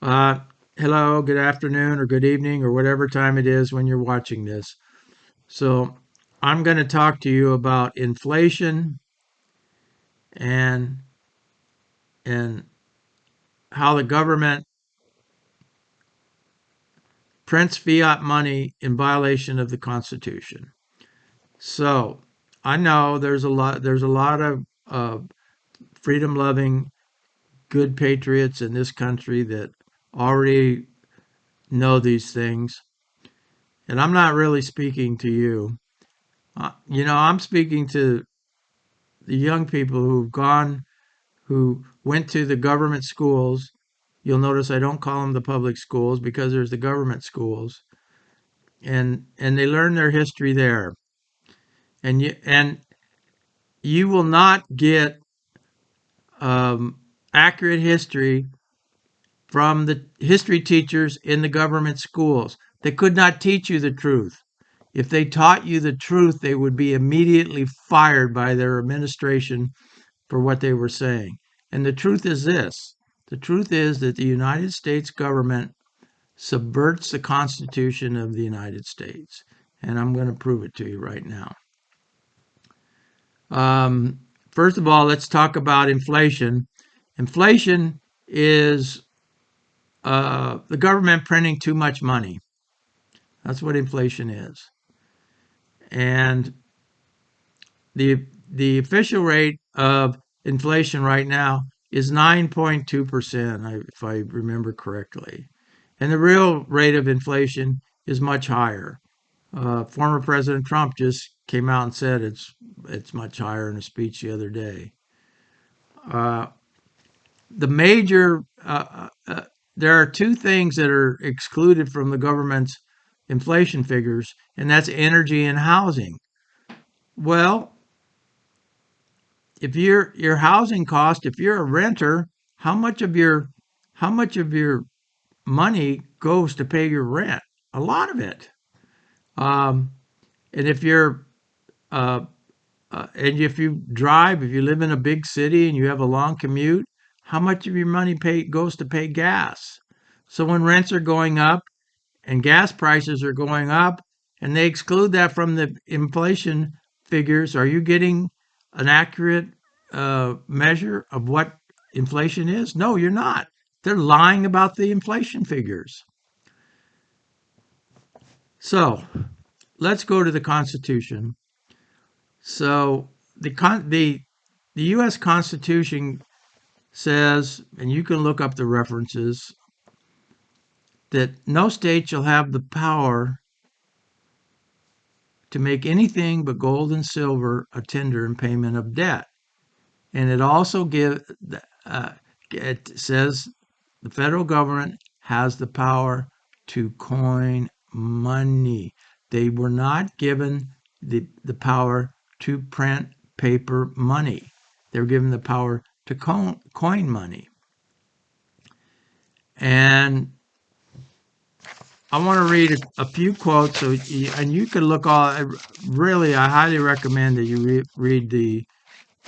Uh, Hello, good afternoon, or good evening, or whatever time it is when you're watching this. So, I'm going to talk to you about inflation and and how the government prints fiat money in violation of the Constitution. So, I know there's a lot of freedom-loving, good patriots in this country that already know these things, and I'm not really speaking to you. I'm speaking to the young people who went to the government schools. You'll notice I don't call them the public schools because there's the government schools, and they learn their history there. And you will not get um, accurate history from the history teachers in the government schools. They could not teach you the truth. If they taught you the truth, they would be immediately fired by their administration for what they were saying. And the truth is this: the truth is that the United States government subverts the Constitution of the United States. And I'm going to prove it to you right now. Um, First of all, let's talk about inflation. Inflation is the government printing too much money. That's what inflation is. And the official rate of inflation right now is 9.2%, if I remember correctly. And the real rate of inflation is much higher. Former President Trump just came out and said it's much higher in a speech the other day. Uh, the major there are two things that are excluded from the government's inflation figures, and that's energy and housing. Well, if your housing cost, if you're a renter, how much of your how much of your money goes to pay your rent? A lot of it. Um, and if you're and if you drive, if you live in a big city and you have a long commute, how much of your money goes to pay gas? So when rents are going up and gas prices are going up, and they exclude that from the inflation figures, are you getting an accurate measure of what inflation is? No, you're not. They're lying about the inflation figures. So let's go to the Constitution. So the U.S. Constitution says, and you can look up the references, that no state shall have the power to make anything but gold and silver a tender in payment of debt. And uh, it says the federal government has the power to coin money. They were not given the power to print paper money. They were given the power to coin money. And I want to read a few quotes, and you can look all. Really, I highly recommend that you read the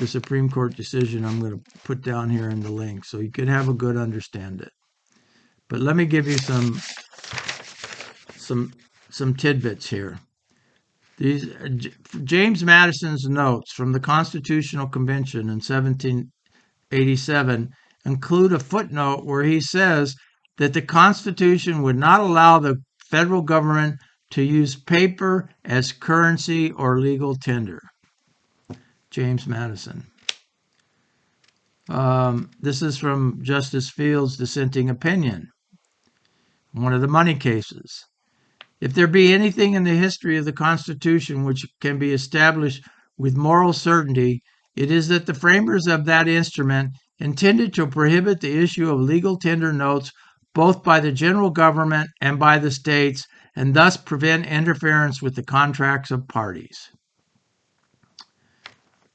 Supreme Court decision I'm going to put down here in the link, so you can have a good understand it. But let me give you some some tidbits here. These James Madison's notes from the Constitutional Convention in 1787 include a footnote where he says that the Constitution would not allow the federal government to use paper as currency or legal tender. James Madison. This is from Justice Fields' dissenting opinion, one of the money cases. If there be anything in the history of the Constitution which can be established with moral certainty, it is that the framers of that instrument intended to prohibit the issue of legal tender notes both by the general government and by the states, and thus prevent interference with the contracts of parties.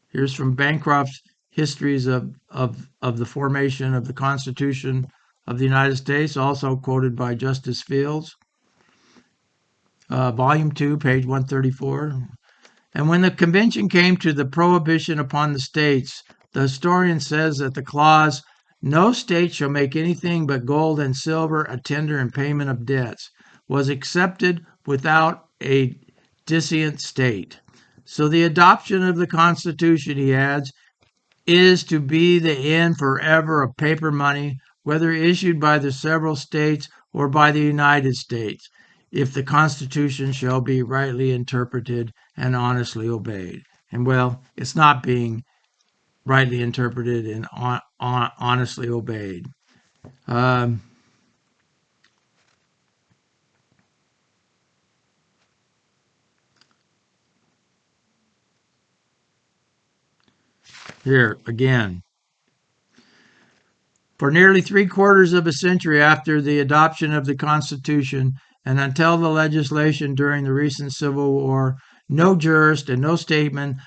Here's from Bancroft's Histories of the Formation of the Constitution of the United States, also quoted by Justice Fields. Volume 2, page 134. And when the convention came to the prohibition upon the states, the historian says that the clause no state shall make anything but gold and silver a tender in payment of debts, was accepted without a dissentient state. So the adoption of the Constitution, he adds, is to be the end forever of paper money, whether issued by the several states or by the United States, if the Constitution shall be rightly interpreted and honestly obeyed. And well, it's not being rightly interpreted and honestly obeyed. Um, Here again. For nearly 3/4 of a century after the adoption of the Constitution and until the legislation during the recent Civil War, no jurist and no statesman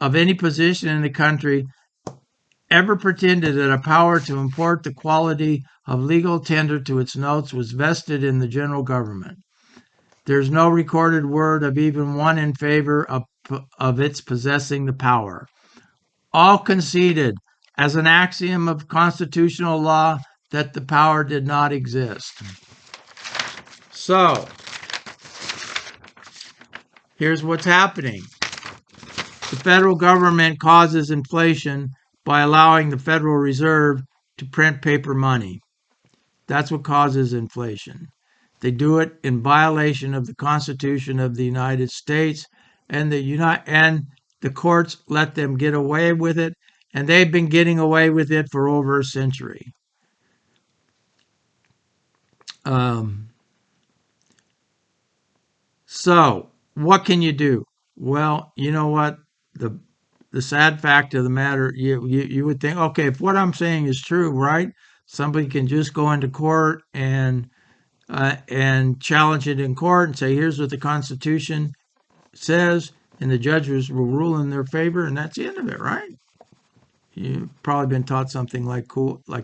of any position in the country ever pretended that a power to import the quality of legal tender to its notes was vested in the general government. There's no recorded word of even one in favor of its possessing the power. All conceded as an axiom of constitutional law that the power did not exist. So, here's what's happening. The federal government causes inflation by allowing the Federal Reserve to print paper money. That's what causes inflation. They do it in violation of the Constitution of the United States, and the courts let them get away with it, and they've been getting away with it for over a century. So, what can you do? Well, you know what? The sad fact of the matter, you would think, okay, if what I'm saying is true, right? Somebody can just go into court and challenge it in court and say, here's what the Constitution says, and the judges will rule in their favor, and that's the end of it, right? You've probably been taught something like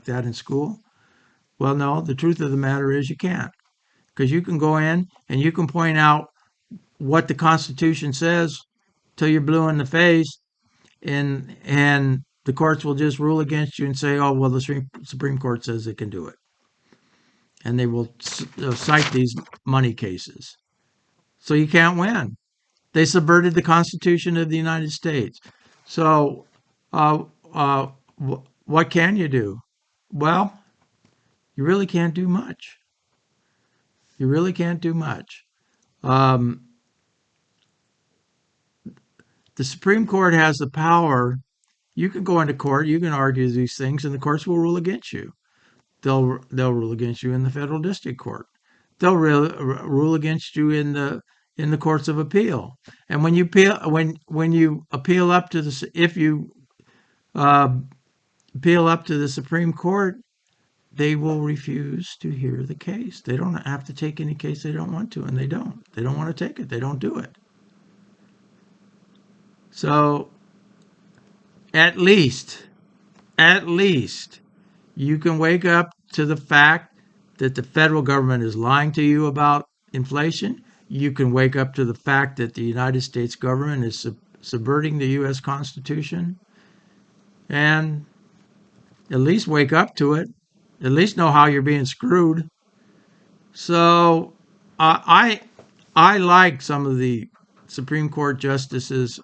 that in school. Well, no, the truth of the matter is you can't, because you can go in and you can point out what the Constitution says till you're blue in the face, and the courts will just rule against you and say, oh, well, the Supreme Court says it can do it. And they will cite these money cases. So you can't win. They subverted the Constitution of the United States. So uh, uh, what can you do? Well, you really can't do much. You really can't do much. Um, the Supreme Court has the power. You can go into court, you can argue these things, and the courts will rule against you. They'll rule against you in the federal district court. They'll rule against you in the courts of appeal. And when you appeal up to the if you appeal up to the Supreme Court, they will refuse to hear the case. They don't have to take any case they don't want to, and they don't. They don't want to take it. They don't do it. So at least you can wake up to the fact that the federal government is lying to you about inflation. You can wake up to the fact that the United States government is subverting the U.S. Constitution, and at least wake up to it. At least know how you're being screwed. So I like some of the Supreme Court justices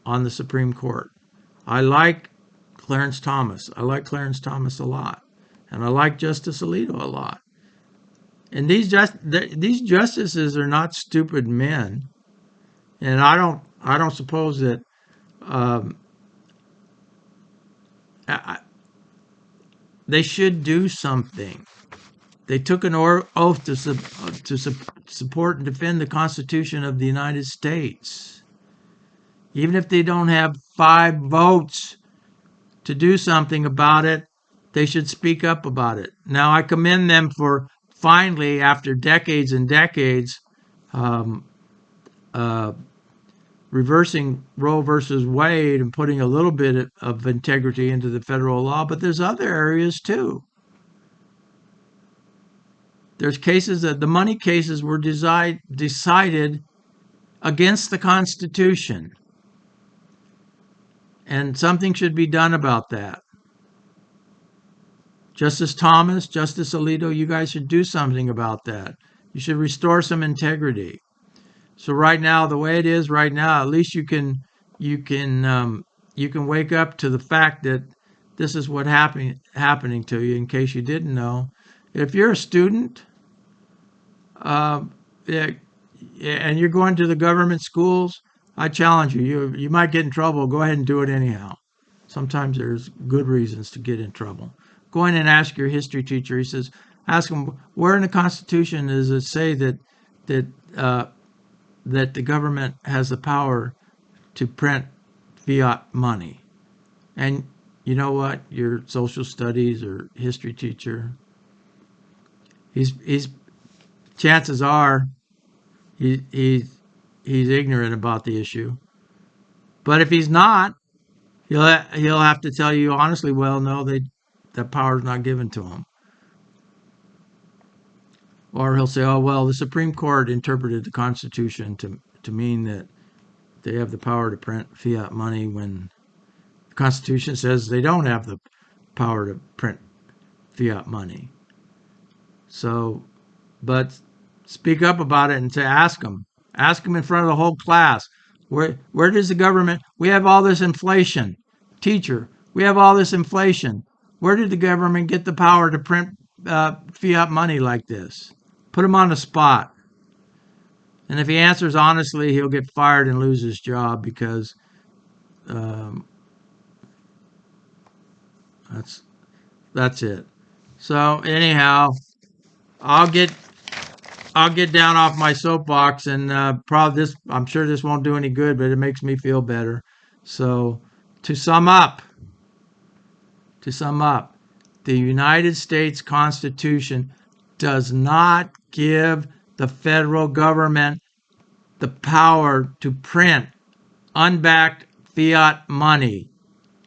on the Supreme Court. I like Clarence Thomas. I like Clarence Thomas a lot. And I like Justice Alito a lot. And these justices are not stupid men. And I don't suppose that they should do something. They took an oath to support and defend the Constitution of the United States. Even if they don't have 5 votes to do something about it, they should speak up about it. Now, I commend them for finally, after decades and decades, reversing Roe versus Wade and putting a little bit of integrity into the federal law, but there's other areas too. There's cases that the money cases were decided against the Constitution. And something should be done about that. Justice Thomas, Justice Alito, you guys should do something about that. You should restore some integrity. So right now, the way it is right now, at least you can you can wake up to the fact that this is what happening to you. In case you didn't know, if you're a student, uh, yeah, and you're going to the government schools, I challenge you. You might get in trouble. Go ahead and do it anyhow. Sometimes there's good reasons to get in trouble. Go in and ask your history teacher. He says, ask him where in the Constitution does it say that uh, that the government has the power to print fiat money. And you know what? Your social studies or history teacher, he's chances are he, he's ignorant about the issue. But if he's not, he'll have to tell you honestly. Well, no, that power is not given to him. Or he'll say, oh well, the Supreme Court interpreted the Constitution to mean that they have the power to print fiat money when the Constitution says they don't have the power to print fiat money. So, but speak up about it and to ask them. Ask them in front of the whole class. Where does the government? We have all this inflation. Teacher, we have all this inflation. Where did the government get the power to print fiat money like this? Put him on the spot. And if he answers honestly, he'll get fired and lose his job because um, that's it. So anyhow, I'll get I'll get down off my soapbox and probably this. I'm sure this won't do any good, but it makes me feel better. So to sum up, to sum up, the United States Constitution does not give the federal government the power to print unbacked fiat money.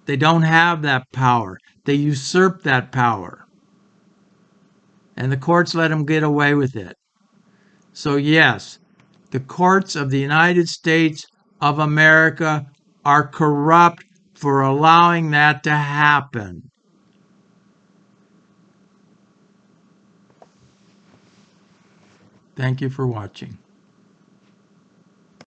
They don't have that power. They usurp that power. And the courts let them get away with it. So, yes, the courts of the United States of America are corrupt for allowing that to happen. Thank you for watching.